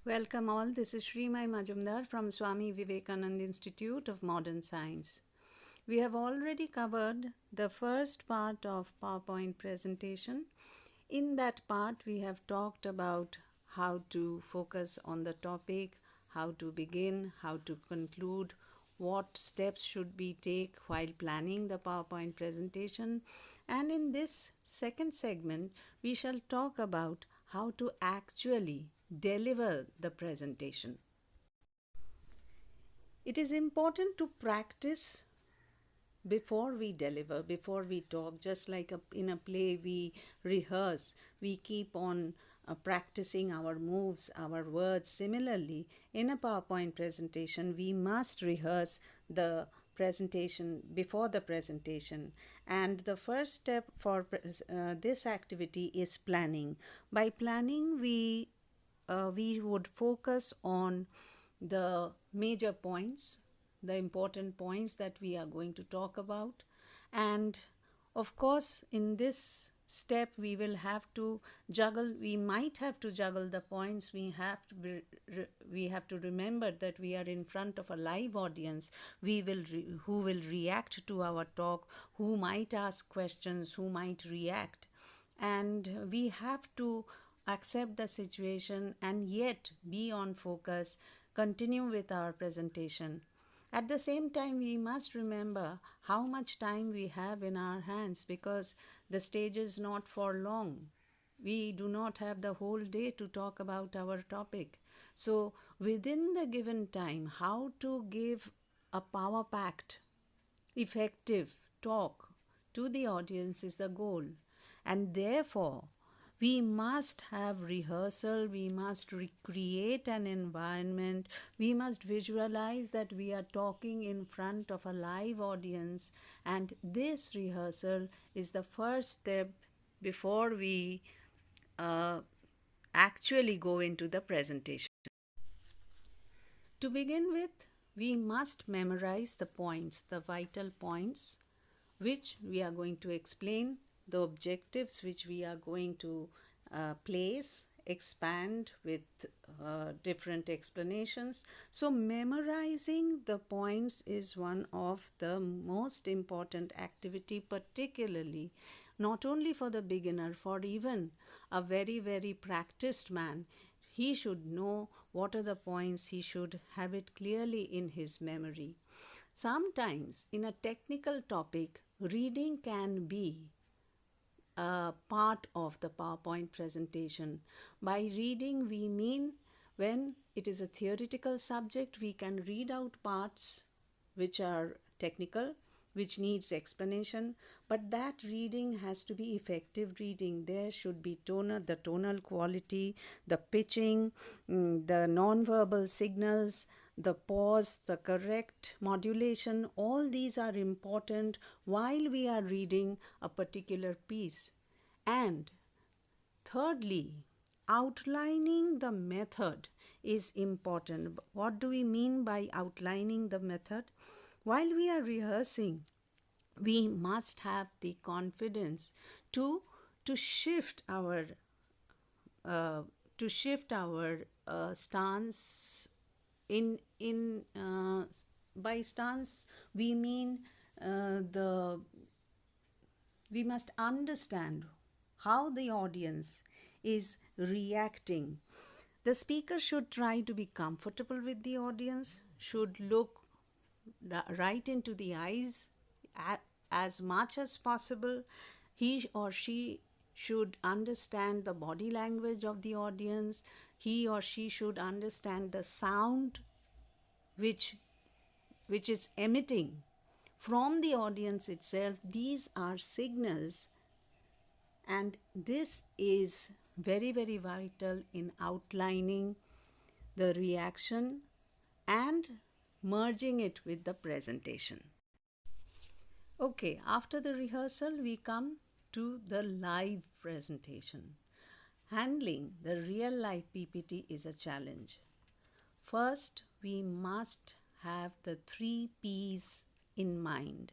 Welcome all. This is Srimai Majumdar from Swami Vivekananda Institute of Modern Science. We have already covered the first part of PowerPoint presentation. In that part, we have talked about how to focus on the topic, how to begin, how to conclude, what steps should we take while planning the PowerPoint presentation. And in this second segment, we shall talk about how to actually deliver the presentation. It is important to practice before we deliver, before we talk. Just like in a play, we rehearse, we keep on practicing our moves, our words. Similarly, in a PowerPoint presentation, we must rehearse the presentation before the presentation. And the first step for this activity is planning. By planning, we would focus on the major points, the important points that we are going to talk about. And of course, in this step, we will have to juggle, we might have to juggle the points. We have to remember that we are in front of a live audience who will react to our talk, who might ask questions, who might react. And we have to accept the situation and yet be on focus, continue with our presentation. At the same time, we must remember how much time we have in our hands, because the stage is not for long. We do not have the whole day to talk about our topic. So, within the given time, how to give a power packed, effective talk to the audience is the goal. And therefore, we must have rehearsal, we must recreate an environment, we must visualize that we are talking in front of a live audience, and this rehearsal is the first step before we actually go into the presentation. To begin with, we must memorize the points, the vital points, which we are going to explain, the objectives which we are going to place, expand with different explanations. So, memorizing the points is one of the most important activity, particularly not only for the beginner, for even a very, very practiced man. He should know what are the points, he should have it clearly in his memory. Sometimes, in a technical topic, reading can be a part of the PowerPoint presentation. By reading, we mean when it is a theoretical subject, we can read out parts which are technical, which needs explanation, but that reading has to be effective reading. There should be the tonal quality, the pitching, the non-verbal signals, the pause, the correct modulation. All these are important while we are reading a particular piece. And thirdly, outlining the method is important. What do we mean by outlining the method? While we are rehearsing, we must have the confidence to shift our uh, stance. By stance, we mean the we must understand how the audience is reacting. The speaker should try to be comfortable with the audience, should look right into the eyes as much as possible. He or she should understand the body language of the audience. He or she should understand the sound which is emitting from the audience itself. These are signals, and this is very, very vital in outlining the reaction and merging it with the presentation. Okay, after the rehearsal, we come to the live presentation. Handling the real life PPT is a challenge. First, we must have the 3 P's in mind.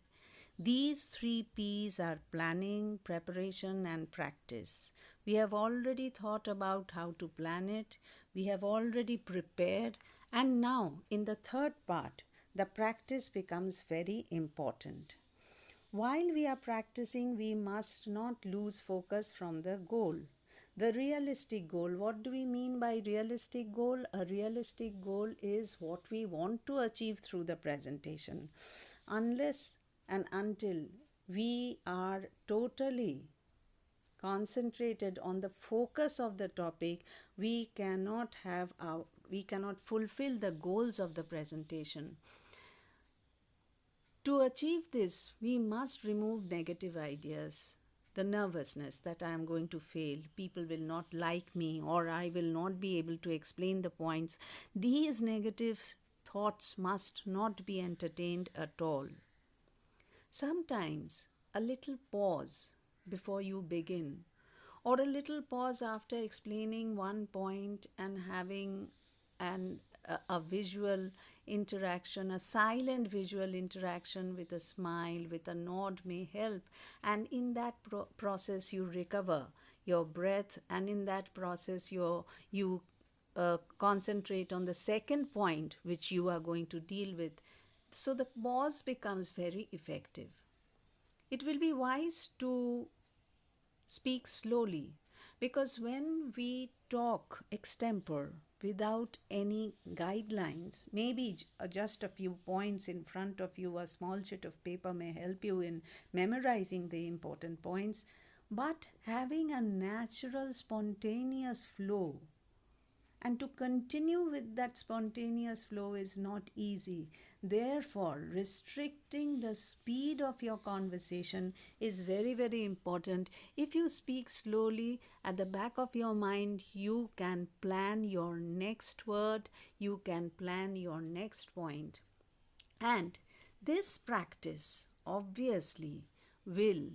These 3 P's are planning, preparation, and practice. We have already thought about how to plan it. We have already prepared. And now, in the third part, the practice becomes very important. While we are practicing, we must not lose focus from the goal. The realistic goal. What do we mean by realistic goal? A realistic goal is what we want to achieve through the presentation. Unless and until we are totally concentrated on the focus of the topic, we cannot fulfill the goals of the presentation. To achieve this, we must remove negative ideas, the nervousness that I am going to fail, people will not like me, or I will not be able to explain the points. These negative thoughts must not be entertained at all. Sometimes a little pause before you begin, or a little pause after explaining one point and having a visual interaction, a silent visual interaction with a smile, with a nod may help. And in that process, you recover your breath, and in that process, you concentrate on the second point which you are going to deal with. So the pause becomes very effective. It will be wise to speak slowly, because when we talk extempore without any guidelines, maybe just a few points in front of you, a small sheet of paper may help you in memorizing the important points, but having a natural, spontaneous flow and to continue with that spontaneous flow is not easy. Therefore, restricting the speed of your conversation is very, very important. If you speak slowly, at the back of your mind, you can plan your next word, you can plan your next point. And this practice obviously will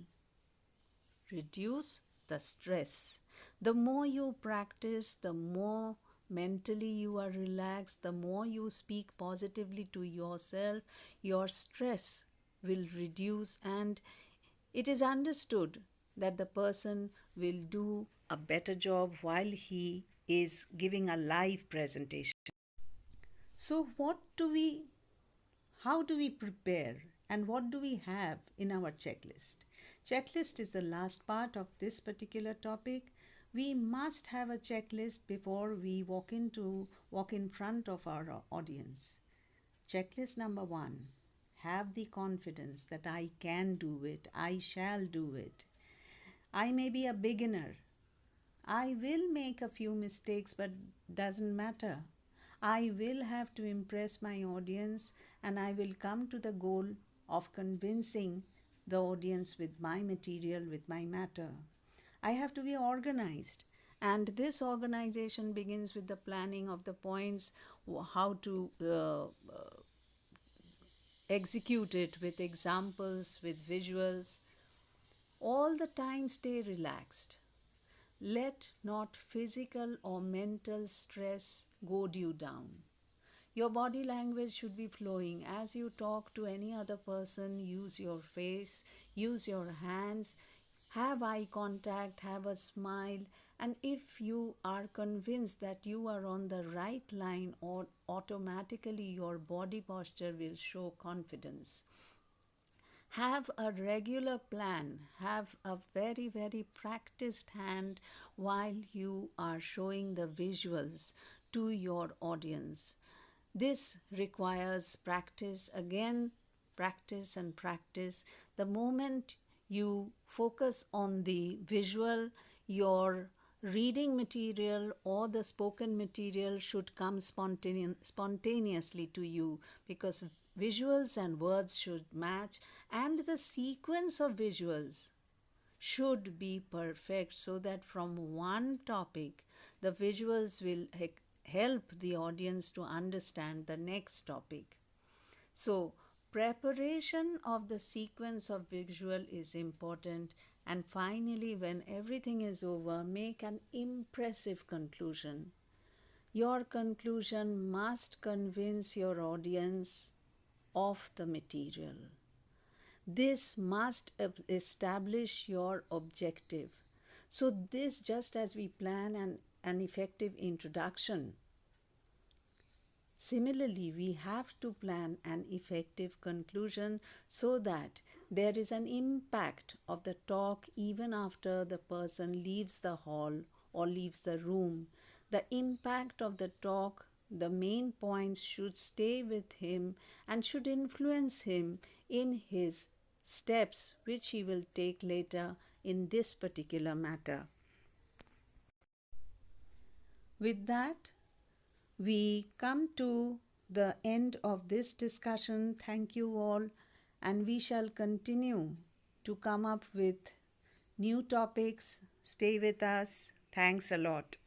reduce the stress. The more you practice, the more mentally you are relaxed, the more you speak positively to yourself, your stress will reduce, and it is understood that the person will do a better job while he is giving a live presentation. So how do we prepare, and what do we have in our checklist? Checklist is the last part of this particular topic. We must have a checklist before we walk in front of our audience. Checklist number 1: have the confidence that I can do it, I shall do it. I may be a beginner, I will make a few mistakes, but doesn't matter. I will have to impress my audience, and I will come to the goal of convincing the audience with my material, with my matter. I have to be organized, and this organization begins with the planning of the points, how to execute it with examples, with visuals. All the time stay relaxed. Let not physical or mental stress goad you down. Your body language should be flowing. As you talk to any other person, use your face, use your hands, have eye contact, have a smile, and if you are convinced that you are on the right line, or automatically your body posture will show confidence. Have a regular plan, have a very, very practiced hand while you are showing the visuals to your audience. This requires practice, again, practice and practice. The moment you focus on the visual, your reading material or the spoken material should come spontaneously to you, because visuals and words should match, and the sequence of visuals should be perfect, so that from one topic the visuals will help the audience to understand the next topic. So, preparation of the sequence of visual is important, and finally, when everything is over, make an impressive conclusion. Your conclusion must convince your audience of the material. This must establish your objective. So, this just as we plan an effective introduction, similarly, we have to plan an effective conclusion so that there is an impact of the talk even after the person leaves the hall or leaves the room. The impact of the talk, the main points should stay with him and should influence him in his steps which he will take later in this particular matter. With that, we come to the end of this discussion. Thank you all, and we shall continue to come up with new topics. Stay with us. Thanks a lot.